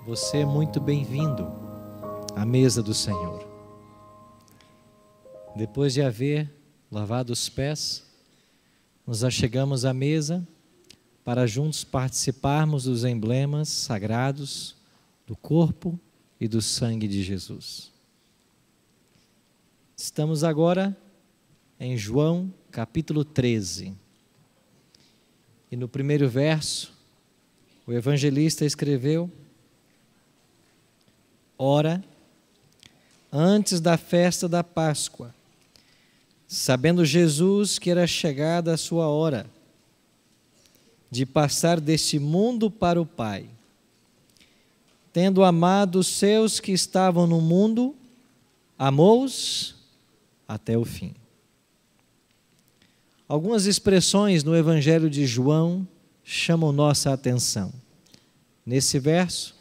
Você é muito bem-vindo à mesa do Senhor. Depois de haver lavado os pés, nos achegamos à mesa para juntos participarmos dos emblemas sagrados do corpo e do sangue de Jesus. Estamos agora em João capítulo 13. E no primeiro verso, o evangelista escreveu: Ora, antes da festa da Páscoa, sabendo Jesus que era chegada a sua hora de passar deste mundo para o Pai, tendo amado os seus que estavam no mundo, amou-os até o fim. Algumas expressões no Evangelho de João chamam nossa atenção. Nesse verso,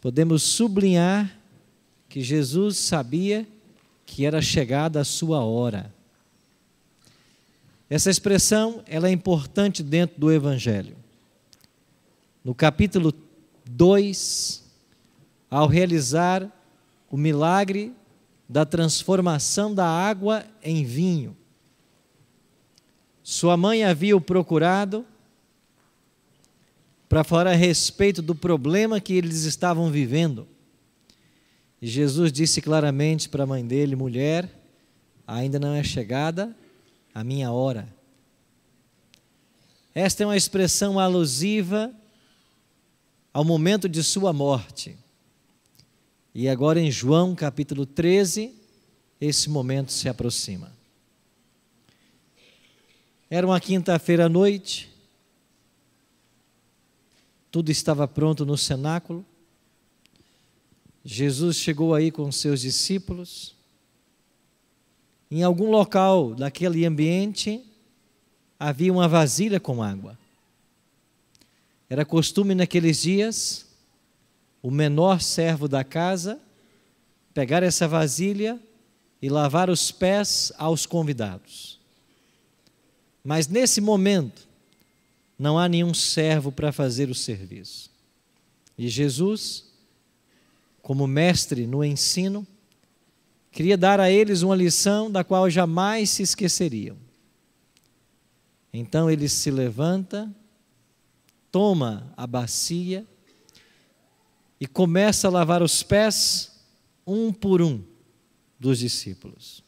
podemos sublinhar que Jesus sabia que era chegada a sua hora. Essa expressão ela é importante dentro do Evangelho. No capítulo 2, ao realizar o milagre da transformação da água em vinho, sua mãe havia o procurado para falar a respeito do problema que eles estavam vivendo. E Jesus disse claramente para a mãe dele: mulher, ainda não é chegada a minha hora. Esta é uma expressão alusiva ao momento de sua morte. E agora em João capítulo 13, esse momento se aproxima. Era uma quinta-feira à noite, tudo estava pronto no cenáculo. Jesus chegou aí com seus discípulos. Em algum local daquele ambiente havia uma vasilha com água. Era costume naqueles dias o menor servo da casa pegar essa vasilha e lavar os pés aos convidados. Mas nesse momento não há nenhum servo para fazer o serviço. E Jesus, como mestre no ensino, queria dar a eles uma lição da qual jamais se esqueceriam. Então ele se levanta, toma a bacia e começa a lavar os pés, um por um, dos discípulos.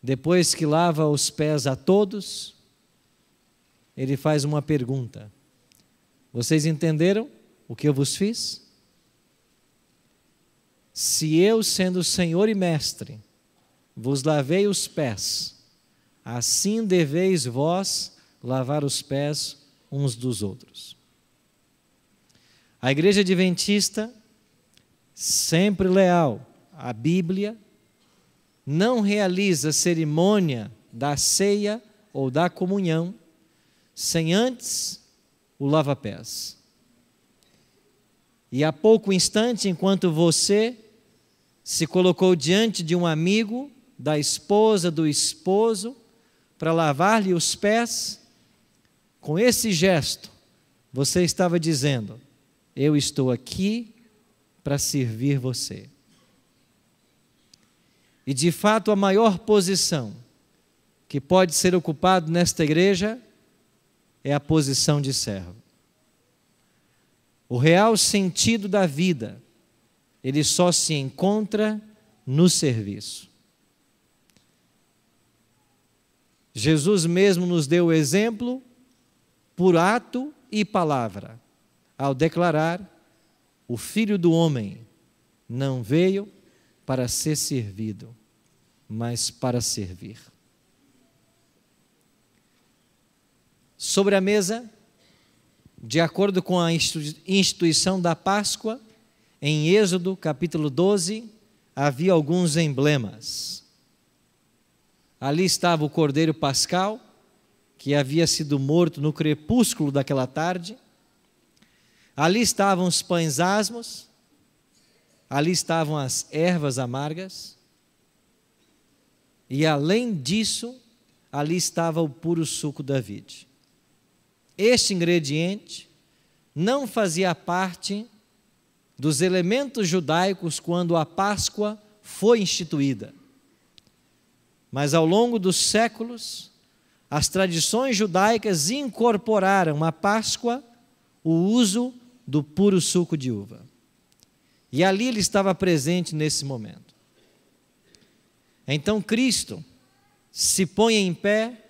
Depois que lava os pés a todos, ele faz uma pergunta: vocês entenderam o que eu vos fiz? Se eu, sendo Senhor e Mestre, vos lavei os pés, assim deveis vós lavar os pés uns dos outros. A Igreja Adventista, sempre leal à Bíblia, não realiza a cerimônia da ceia ou da comunhão sem antes o lava-pés. E há pouco instante, enquanto você se colocou diante de um amigo, da esposa, do esposo, para lavar-lhe os pés, com esse gesto, você estava dizendo: eu estou aqui para servir você. E de fato a maior posição que pode ser ocupada nesta igreja é a posição de servo. O real sentido da vida, ele só se encontra no serviço. Jesus mesmo nos deu o exemplo por ato e palavra, ao declarar: o Filho do Homem não veio para ser servido, mas para servir. Sobre a mesa, de acordo com a instituição da Páscoa, em Êxodo capítulo 12, havia alguns emblemas. Ali estava o cordeiro pascal, que havia sido morto no crepúsculo daquela tarde. Ali estavam os pães asmos, ali estavam as ervas amargas, e além disso, ali estava o puro suco da vide. Este ingrediente não fazia parte dos elementos judaicos quando a Páscoa foi instituída. Mas ao longo dos séculos, as tradições judaicas incorporaram à Páscoa o uso do puro suco de uva. E ali ele estava presente nesse momento. Então Cristo se põe em pé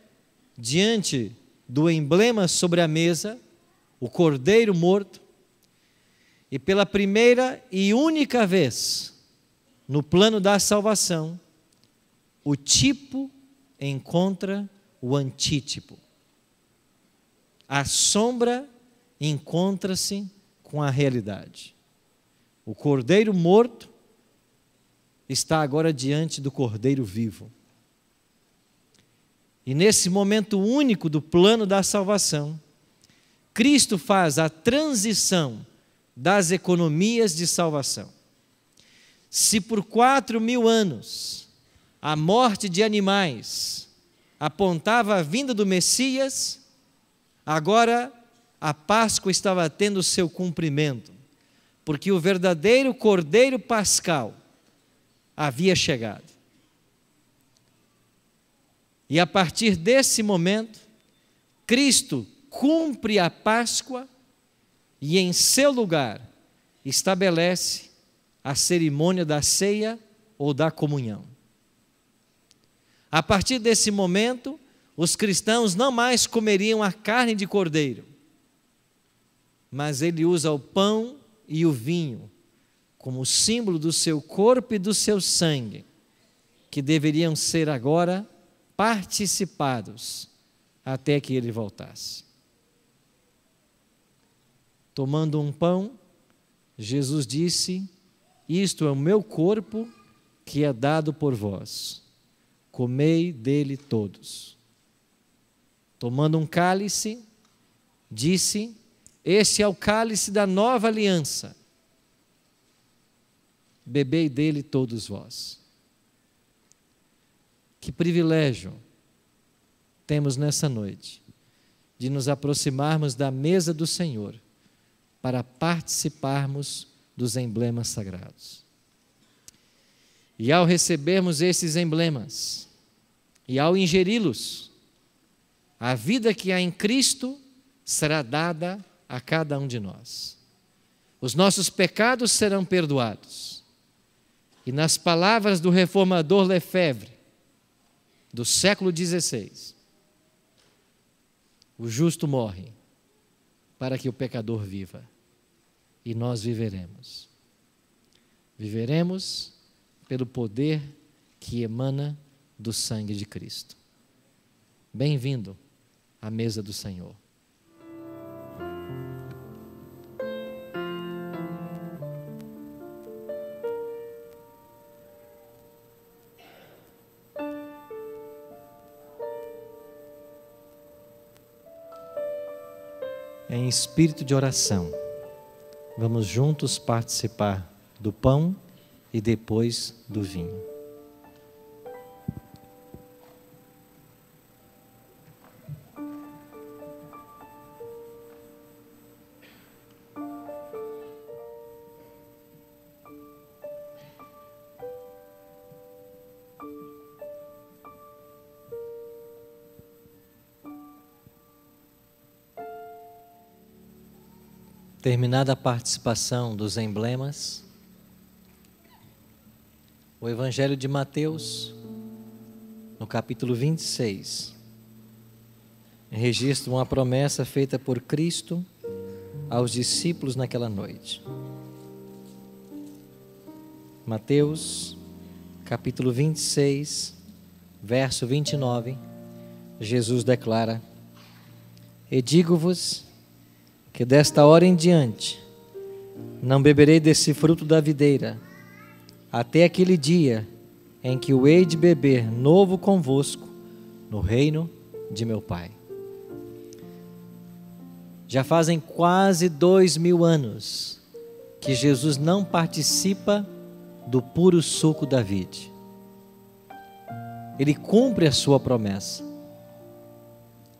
diante do emblema sobre a mesa, o cordeiro morto, e pela primeira e única vez no plano da salvação, o tipo encontra o antítipo. A sombra encontra-se com a realidade. O cordeiro morto está agora diante do cordeiro vivo. E nesse momento único do plano da salvação, Cristo faz a transição das economias de salvação. Se por 4.000 anos a morte de animais apontava a vinda do Messias, agora a Páscoa estava tendo seu cumprimento, porque o verdadeiro Cordeiro Pascal havia chegado. E a partir desse momento, Cristo cumpre a Páscoa e em seu lugar estabelece a cerimônia da ceia ou da comunhão. A partir desse momento, os cristãos não mais comeriam a carne de cordeiro, mas ele usa o pão e o vinho como símbolo do seu corpo e do seu sangue, que deveriam ser agora participados até que ele voltasse. Tomando um pão, Jesus disse: isto é o meu corpo que é dado por vós, comei dele todos. Tomando um cálice, disse: este é o cálice da nova aliança, bebei dele todos vós. Que privilégio temos nessa noite de nos aproximarmos da mesa do Senhor para participarmos dos emblemas sagrados. E ao recebermos esses emblemas e ao ingeri-los, a vida que há em Cristo será dada a cada um de nós. Os nossos pecados serão perdoados. E nas palavras do reformador Lefebvre, do século XVI, o justo morre para que o pecador viva. E nós viveremos. Viveremos pelo poder que emana do sangue de Cristo. Bem-vindo à mesa do Senhor. Em espírito de oração, vamos juntos participar do pão e depois do vinho. Terminada a participação dos emblemas, o Evangelho de Mateus, no capítulo 26, registra uma promessa feita por Cristo aos discípulos naquela noite. Mateus, capítulo 26, verso 29, Jesus declara: e digo-vos que desta hora em diante não beberei desse fruto da videira, até aquele dia em que o hei de beber novo convosco no reino de meu Pai. Já fazem quase 2000 anos que Jesus não participa do puro suco da vide. Ele cumpre a sua promessa.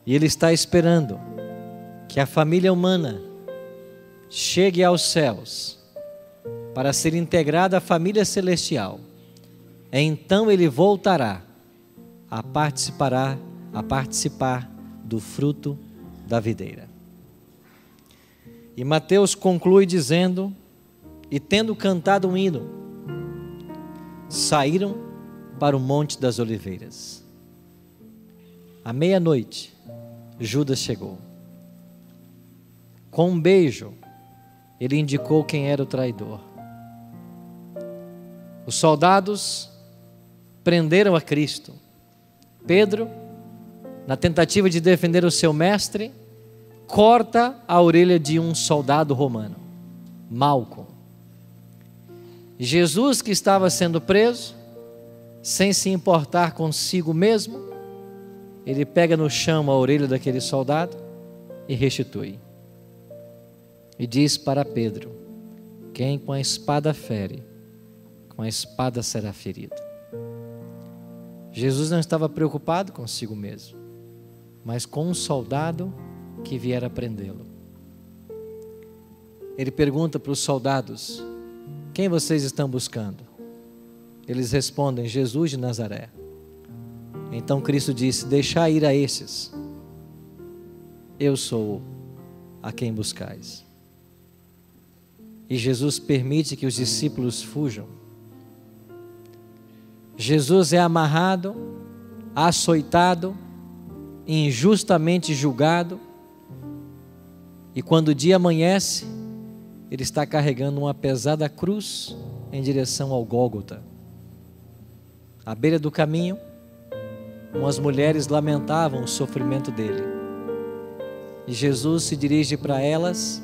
E Ele está esperando que a família humana chegue aos céus para ser integrado à família celestial, então ele voltará a participar do fruto da videira. E Mateus conclui dizendo: e tendo cantado um hino, saíram para o Monte das Oliveiras. À meia-noite, Judas chegou. Com um beijo, ele indicou quem era o traidor. Os soldados prenderam a Cristo. Pedro, na tentativa de defender o seu mestre, corta a orelha de um soldado romano, Malco. Jesus, que estava sendo preso, sem se importar consigo mesmo, ele pega no chão a orelha daquele soldado e restitui. E diz para Pedro: quem com a espada fere, com a espada será ferido. Jesus não estava preocupado consigo mesmo, mas com um soldado que viera prendê-lo. Ele pergunta para os soldados: quem vocês estão buscando? Eles respondem: Jesus de Nazaré. Então Cristo disse: deixai ir a esses, eu sou a quem buscais. E Jesus permite que os discípulos fujam. Jesus é amarrado, açoitado, injustamente julgado, e quando o dia amanhece, ele está carregando uma pesada cruz em direção ao Gólgota. À beira do caminho, umas mulheres lamentavam o sofrimento dele. E Jesus se dirige para elas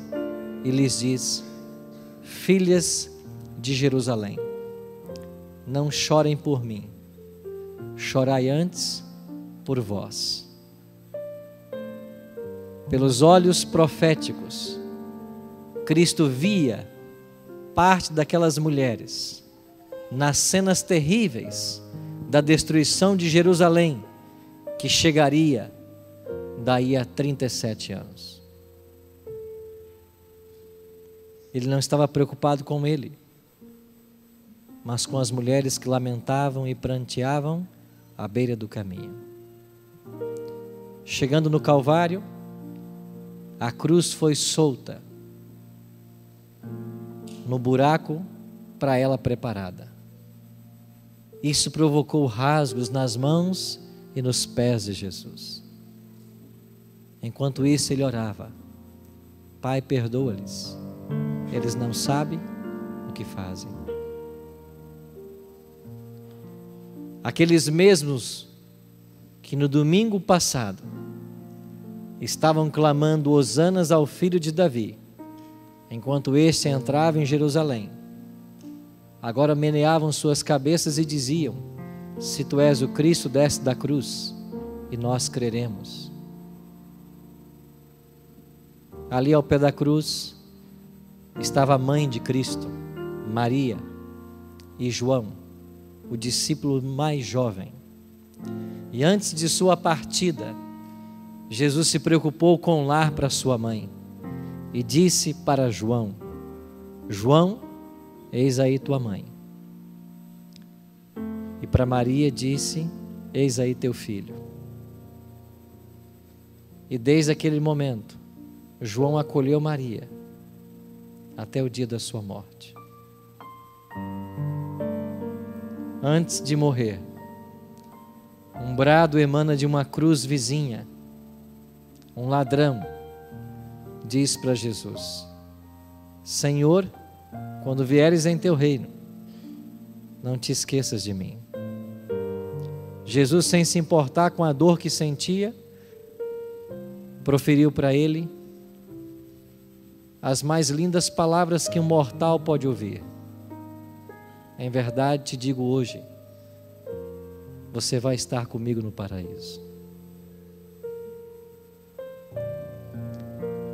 e lhes diz: filhas de Jerusalém, não chorem por mim, chorai antes por vós. Pelos olhos proféticos, Cristo via parte daquelas mulheres nas cenas terríveis da destruição de Jerusalém, que chegaria daí a 37 anos. Ele não estava preocupado com ele, mas com as mulheres que lamentavam e pranteavam à beira do caminho. Chegando no Calvário, a cruz foi solta no buraco para ela preparada. Isso provocou rasgos nas mãos e nos pés de Jesus. Enquanto isso ele orava: Pai, perdoa-lhes, eles não sabem o que fazem. Aqueles mesmos que no domingo passado estavam clamando hosanas ao filho de Davi, enquanto este entrava em Jerusalém, agora meneavam suas cabeças e diziam: se tu és o Cristo, desce da cruz e nós creremos. Ali ao pé da cruz estava a mãe de Cristo, Maria, e João, o discípulo mais jovem. E antes de sua partida, Jesus se preocupou com o lar para sua mãe e disse para João: João, eis aí tua mãe. E para Maria disse: eis aí teu filho. E desde aquele momento, João acolheu Maria até o dia da sua morte. Antes de morrer, um brado emana de uma cruz vizinha. Um ladrão diz para Jesus: Senhor, quando vieres em teu reino, não te esqueças de mim. Jesus, sem se importar com a dor que sentia, proferiu para ele as mais lindas palavras que um mortal pode ouvir: em verdade te digo hoje, você vai estar comigo no paraíso.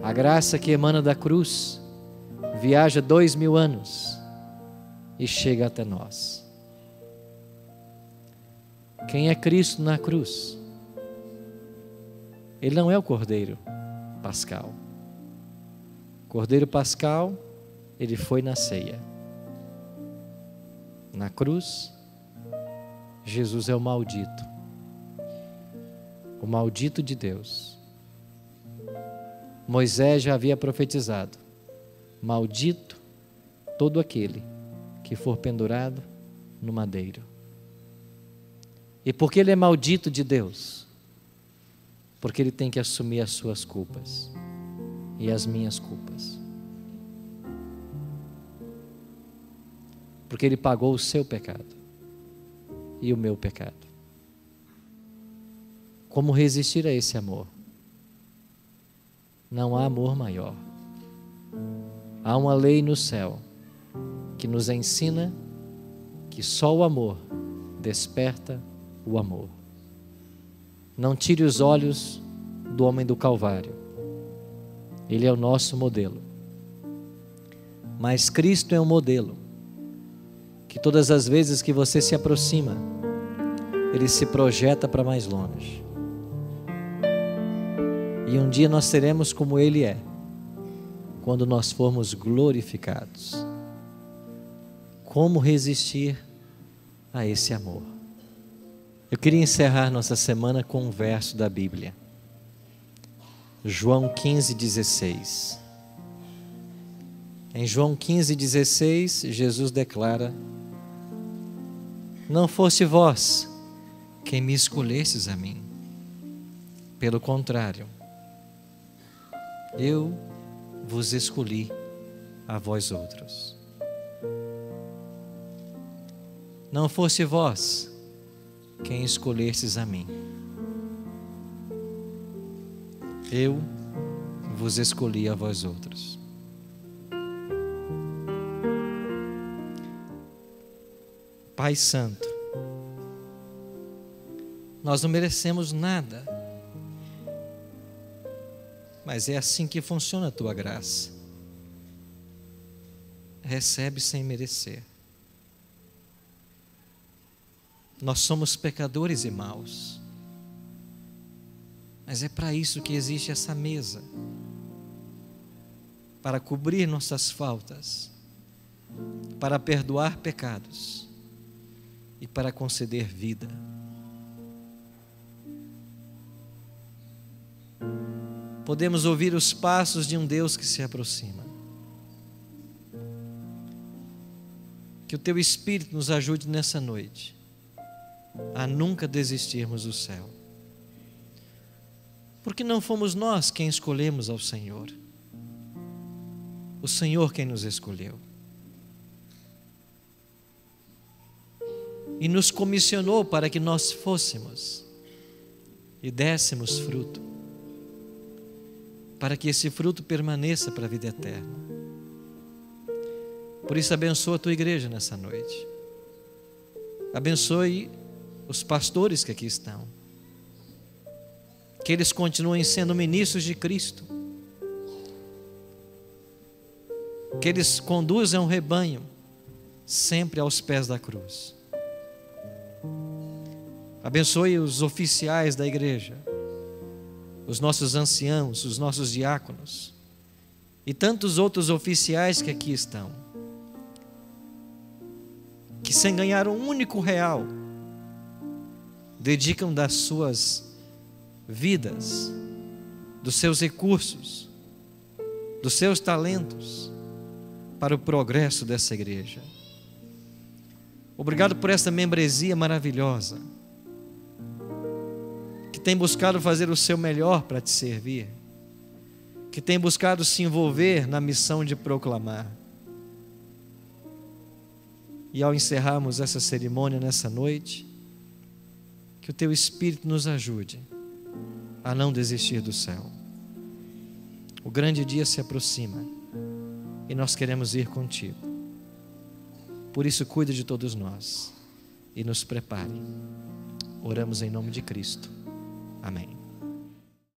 A graça que emana da cruz viaja 2000 anos e chega até nós. Quem é Cristo na cruz? Ele não é o Cordeiro Pascal. Cordeiro Pascal, ele foi na ceia. Na cruz, Jesus é o maldito de Deus. Moisés já havia profetizado: maldito todo aquele que for pendurado no madeiro. E por que ele é maldito de Deus? Porque ele tem que assumir as suas culpas e as minhas culpas. Porque ele pagou o seu pecado e o meu pecado. Como resistir a esse amor? Não há amor maior. Há uma lei no céu que nos ensina que só o amor desperta o amor. Não tire os olhos do homem do Calvário. Ele é o nosso modelo. Mas Cristo é um modelo que todas as vezes que você se aproxima, ele se projeta para mais longe. E um dia nós seremos como ele é, quando nós formos glorificados. Como resistir a esse amor? Eu queria encerrar nossa semana com um verso da Bíblia. João 15:16. Em João 15:16, Jesus declara: não fosse vós quem me escolhesses a mim. Pelo contrário, eu vos escolhi a vós outros. Não fosse vós quem escolhesses a mim. Eu vos escolhi a vós outros. Pai Santo, nós não merecemos nada, mas é assim que funciona a tua graça. Recebe sem merecer. Nós somos pecadores e maus, mas é para isso que existe essa mesa, para cobrir nossas faltas, para perdoar pecados e para conceder vida. Podemos ouvir os passos de um Deus que se aproxima. Que o teu Espírito nos ajude nessa noite a nunca desistirmos do céu. Porque não fomos nós quem escolhemos ao Senhor. O Senhor quem nos escolheu. E nos comissionou para que nós fôssemos e dessemos fruto, para que esse fruto permaneça para a vida eterna. Por isso abençoa a tua igreja nessa noite. Abençoe os pastores que aqui estão. Que eles continuem sendo ministros de Cristo. Que eles conduzam o rebanho sempre aos pés da cruz. Abençoe os oficiais da igreja, os nossos anciãos, os nossos diáconos e tantos outros oficiais que aqui estão, que sem ganhar um único real, dedicam das suas vidas, dos seus recursos, dos seus talentos para o progresso dessa igreja. Obrigado por essa membresia maravilhosa, que tem buscado fazer o seu melhor para te servir, que tem buscado se envolver na missão de proclamar. E ao encerrarmos essa cerimônia nessa noite, que o teu Espírito nos ajude a não desistir do céu. O grande dia se aproxima e nós queremos ir contigo. Por isso, cuida de todos nós e nos prepare. Oramos em nome de Cristo. Amém.